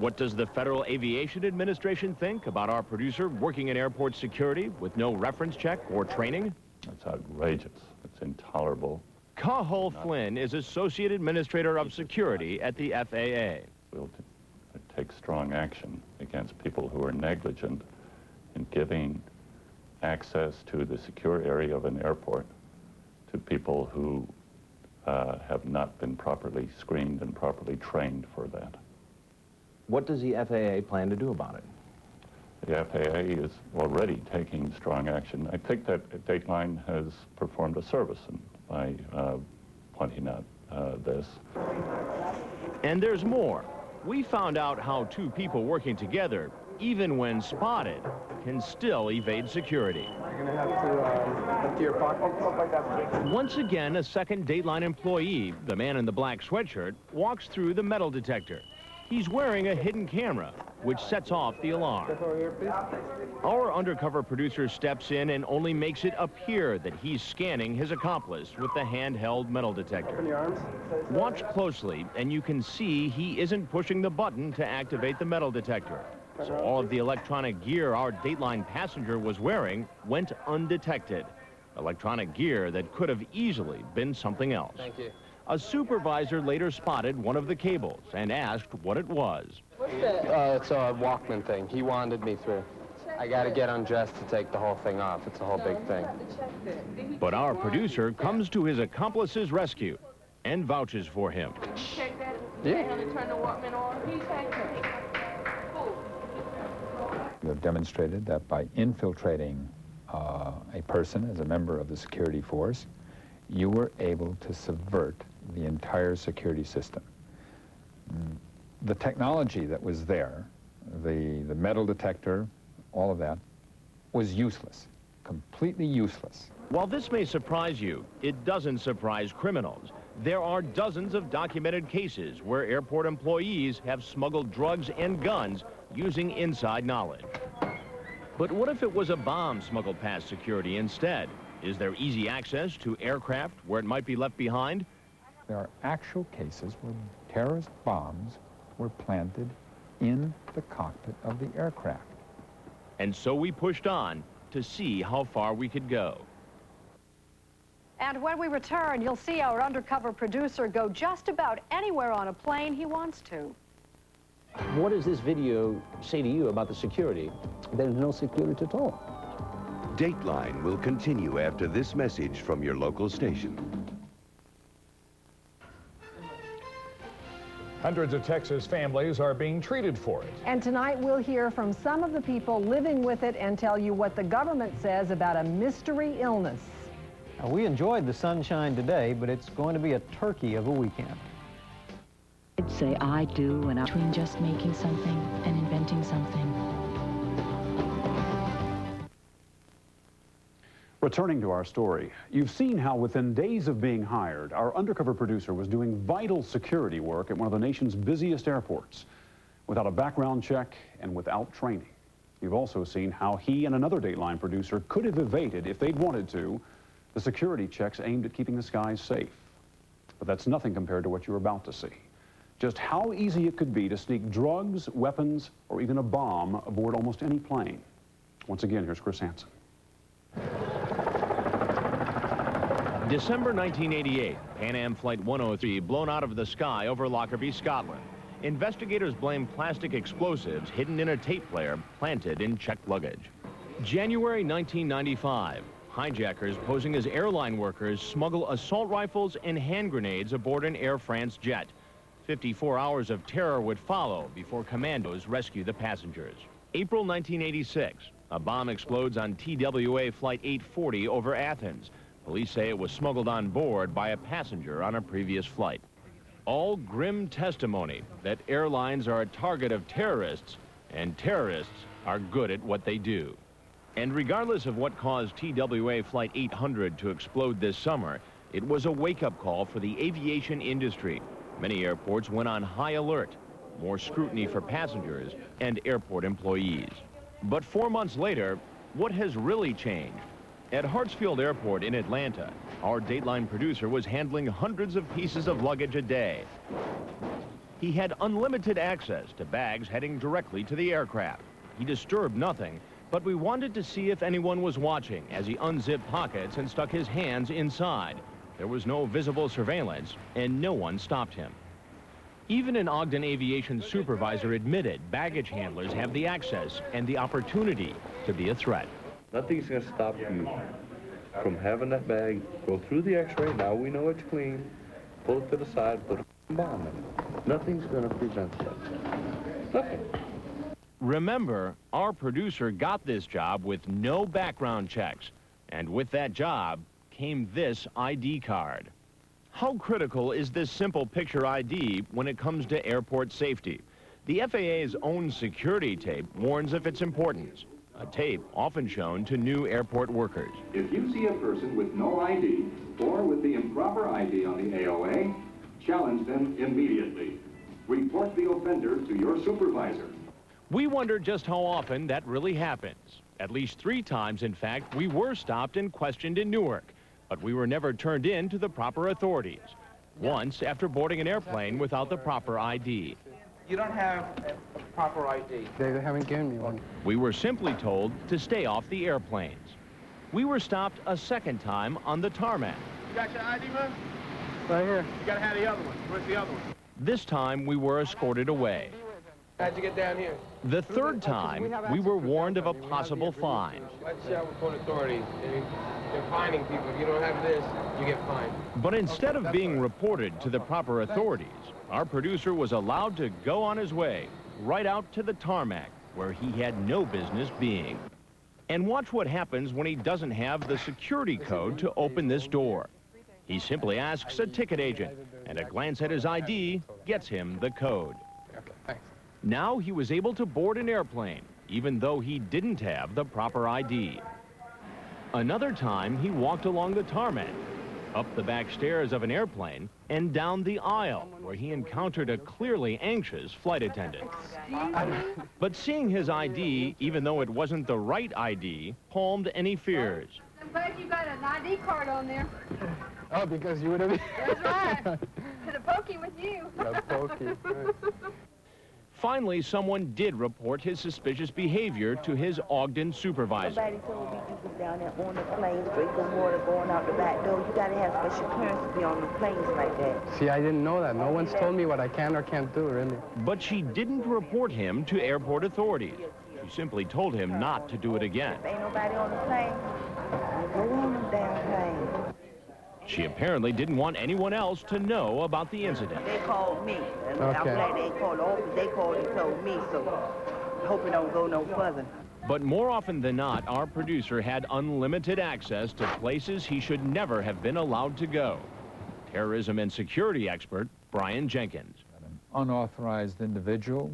What does the Federal Aviation Administration think about our producer working in airport security with no reference check or training? It's outrageous. It's intolerable. Cahill Flynn is Associate Administrator of Security at the FAA. We'll take strong action against people who are negligent in giving access to the secure area of an airport to people who have not been properly screened and properly trained for that. What does the FAA plan to do about it? The FAA is already taking strong action. I think that Dateline has performed a service by pointing out this. And there's more. We found out how two people working together, even when spotted, can still evade security. You're going to have to empty your pocket. Once again, a second Dateline employee, the man in the black sweatshirt, walks through the metal detector. He's wearing a hidden camera, which sets off the alarm. Our undercover producer steps in and only makes it appear that he's scanning his accomplice with the handheld metal detector. Watch closely, and you can see he isn't pushing the button to activate the metal detector. So all of the electronic gear our Dateline passenger was wearing went undetected. Electronic gear that could have easily been something else. Thank you. A supervisor later spotted one of the cables and asked what it was. What's that? It's a Walkman thing. He wanted me through. I got to get undressed to take the whole thing off. It's a whole big thing. But our producer comes to his accomplice's rescue and vouches for him. Yeah. You have demonstrated that by infiltrating a person as a member of the security force, you were able to subvert the entire security system. The technology that was there, the metal detector, all of that, was useless, completely useless. While this may surprise you, it doesn't surprise criminals. There are dozens of documented cases where airport employees have smuggled drugs and guns using inside knowledge. But what if it was a bomb smuggled past security instead? Is there easy access to aircraft where it might be left behind? There are actual cases where terrorist bombs were planted in the cockpit of the aircraft. And so we pushed on to see how far we could go. And when we return, you'll see our undercover producer go just about anywhere on a plane he wants to. What does this video say to you about the security? There's no security at all. Dateline will continue after this message from your local station. Hundreds of Texas families are being treated for it. And tonight we'll hear from some of the people living with it and tell you what the government says about a mystery illness. Now, we enjoyed the sunshine today, but it's going to be a turkey of a weekend. I'd say I do, and between just making something and inventing something. Returning to our story, you've seen how within days of being hired, our undercover producer was doing vital security work at one of the nation's busiest airports without a background check and without training. You've also seen how he and another Dateline producer could have evaded, if they'd wanted to, the security checks aimed at keeping the skies safe. But that's nothing compared to what you're about to see. Just how easy it could be to sneak drugs, weapons, or even a bomb aboard almost any plane. Once again, here's Chris Hansen. December 1988, Pan Am Flight 103 blown out of the sky over Lockerbie, Scotland. Investigators blame plastic explosives hidden in a tape player planted in checked luggage. January 1995, hijackers posing as airline workers smuggle assault rifles and hand grenades aboard an Air France jet. 54 hours of terror would follow before commandos rescue the passengers. April 1986, a bomb explodes on TWA Flight 840 over Athens. Police say it was smuggled on board by a passenger on a previous flight. All grim testimony that airlines are a target of terrorists, and terrorists are good at what they do. And regardless of what caused TWA Flight 800 to explode this summer, it was a wake-up call for the aviation industry. Many airports went on high alert, more scrutiny for passengers and airport employees. But 4 months later, what has really changed? At Hartsfield Airport in Atlanta, our Dateline producer was handling hundreds of pieces of luggage a day. He had unlimited access to bags heading directly to the aircraft. He disturbed nothing, but we wanted to see if anyone was watching as he unzipped pockets and stuck his hands inside. There was no visible surveillance, and no one stopped him. Even an Ogden Aviation supervisor admitted baggage handlers have the access and the opportunity to be a threat. Nothing's going to stop you from having that bag go through the x-ray. Now we know it's clean. Pull it to the side, put a bomb in it. Nothing's going to prevent that. Nothing. Remember, our producer got this job with no background checks. And with that job came this ID card. How critical is this simple picture ID when it comes to airport safety? The FAA's own security tape warns of its importance. A tape often shown to new airport workers. If you see a person with no ID or with the improper ID on the AOA, challenge them immediately. Report the offender to your supervisor. We wonder just how often that really happens. At least 3 times, in fact, we were stopped and questioned in Newark, but we were never turned in to the proper authorities. Once after boarding an airplane without the proper ID. You don't have a proper ID. They haven't given me one. We were simply told to stay off the airplanes. We were stopped a second time on the tarmac. You got your ID, man? Right here. You gotta have the other one. Where's the other one? This time we were escorted away. How'd you get down here? The third time, we were warned of a possible fine. Let's report authorities. They're fining people. If you don't have this, you get fined. But instead of being reported to the proper authorities, our producer was allowed to go on his way, right out to the tarmac, where he had no business being. And watch what happens when he doesn't have the security code to open this door. He simply asks a ticket agent, and a glance at his ID gets him the code. Now he was able to board an airplane, even though he didn't have the proper ID. Another time, he walked along the tarmac, up the back stairs of an airplane, and down the aisle, where he encountered a clearly anxious flight attendant. But seeing his ID, even though it wasn't the right ID, calmed any fears. I'm glad you got an ID card on there. Oh, because you would have... That's right. To the pokey with you. The pokey. Right. Finally, someone did report his suspicious behavior to his Ogden supervisor. Somebody told me you was down there on the planes, drinking water, going out the back door. You gotta have special clearance to be on the planes like that. See, I didn't know that. No one's told me what I can or can't do, really. But she didn't report him to airport authorities. She simply told him not to do it again. Ain't nobody on the plane. Go on the damn plane. She apparently didn't want anyone else to know about the incident. They called me. And I'm glad they called the office. They called and told me, so I hope it don't go no further. But more often than not, our producer had unlimited access to places he should never have been allowed to go. Terrorism and security expert Brian Jenkins. An unauthorized individual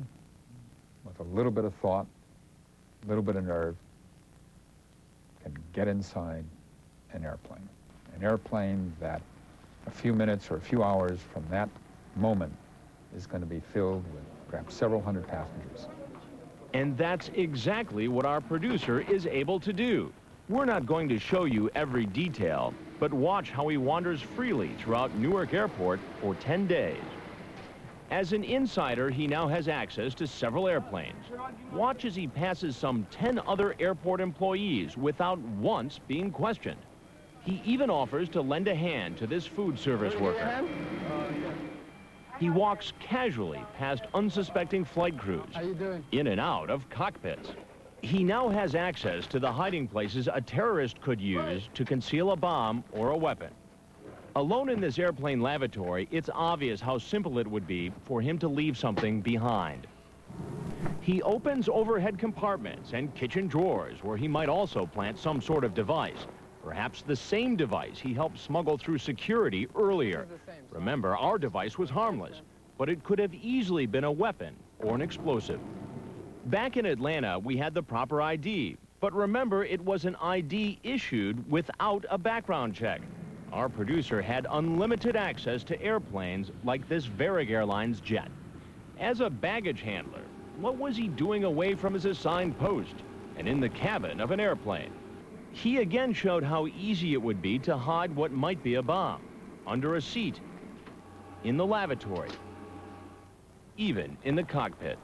with a little bit of thought, a little bit of nerve, can get inside an airplane. An airplane that a few minutes or a few hours from that moment is going to be filled with perhaps several hundred passengers. And that's exactly what our producer is able to do. We're not going to show you every detail, but watch how he wanders freely throughout Newark Airport for 10 days. As an insider, he now has access to several airplanes. Watch as he passes some 10 other airport employees without once being questioned. He even offers to lend a hand to this food service worker. He walks casually past unsuspecting flight crews, in and out of cockpits. He now has access to the hiding places a terrorist could use to conceal a bomb or a weapon. Alone in this airplane lavatory, it's obvious how simple it would be for him to leave something behind. He opens overhead compartments and kitchen drawers where he might also plant some sort of device. Perhaps the same device he helped smuggle through security earlier. Remember, our device was harmless, but it could have easily been a weapon or an explosive. Back in Atlanta, we had the proper ID, but remember, it was an ID issued without a background check. Our producer had unlimited access to airplanes like this Varig Airlines jet. As a baggage handler, what was he doing away from his assigned post and in the cabin of an airplane? He again showed how easy it would be to hide what might be a bomb, under a seat, in the lavatory, even in the cockpit.